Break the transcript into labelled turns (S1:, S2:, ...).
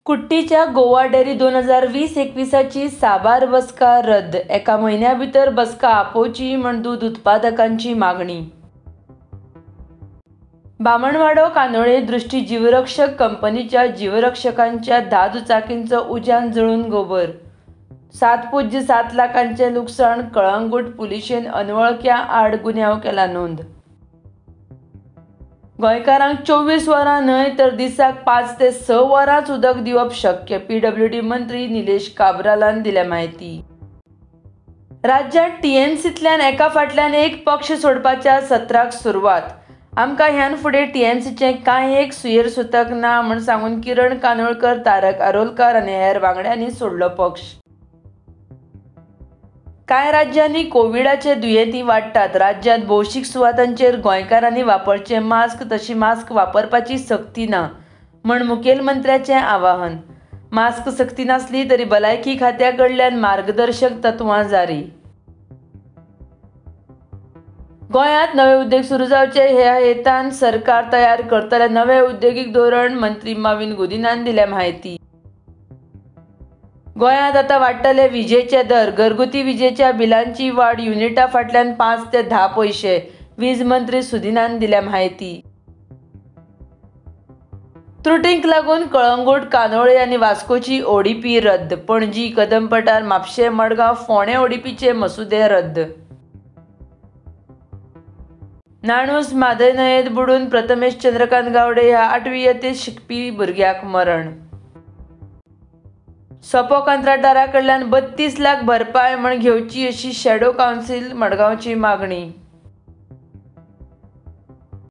S1: कुट्टीच्या Goa dairy 2020-21ची साबार बसका रद्द, एका महिन्या भितर बसका आपोवची म्हण दूध उत्पादकांची मागणी। बामणवाडो कांदोळे दृष्टी जीवरक्षक कंपनीच्या जीवरक्षकांच्या 10 दुचाकींचो उज्यान जळून गोबर। 7.7 लाखांचे लुकसाण, कळंगूट पुलिशेन अनवळख्या आड गुन्यांव केला नोंद। गोंयकारांक 24 वरां न्हय तर दिसाक 5 ते 6 वरांच उदक दिवप शक्य, पीडब्ल्यूडी मंत्री निलेश काब्रालान दिल्या माहिती। राज्यांत टीएमसींतल्यान एका फाटल्यान एक पक्ष सोडपाच्या सत्राक सुरवात। आमकां ह्यान फुडें टीएमसीचें कांय एक सुयेरसुतक ना म्हण सांगून किरण कानोळकर, तारक आरोलकार आनी हेर वांगड्यांनी सोडलो पक्ष। कांय राज्यांनी कोविडाचे दुयेंती वाडटात। राज्यांत भौशीक सुवातांचेर गोंयकारांनी वापरचे मास्क, तशी मास्क वापरपाची सक्ती ना म्हण मुखेलमंत्र्याचें आवाहन। मास्क सक्ती नासली तरी भलायकी खात्या कडल्यान मार्गदर्शक तत्वां जारी। गोंयांत नवे उद्योग सुरू जावचे ह्या हेतान सरकार तयार करतले नवे उद्योगीक धोरण, मंत्री मवीन गुदिन्यान दिल्या माहिती। गोंयांत आतां वाडटले विजेचे दर, घरगुती विजेच्या बिलांची वाड युनिटा फाटल्यान 5 ते 10 पैशे, वीज मंत्री सुदिनान दिल्या माहिती। त्रुटींक लागून कळंगूट, कांदोळे आनी वास्कोची ओडीपी रद्द, पणजी, कदंबपटार, म्हापशें, मडगांव, फोंडें ओडीपीचे मसुदे रद्द। नाणूस म्हादय न्हंयेत बुडून प्रथमेश चंद्रकांत गावडे ह्या 8वी यत्तेत शिकपी भुरग्याक मरण। सोपो कंत्राटदारा कडल्यान 32 लाख भरपाय म्हण घेवची अशी शॅडो कावन्सिल मडगांवची मागणी।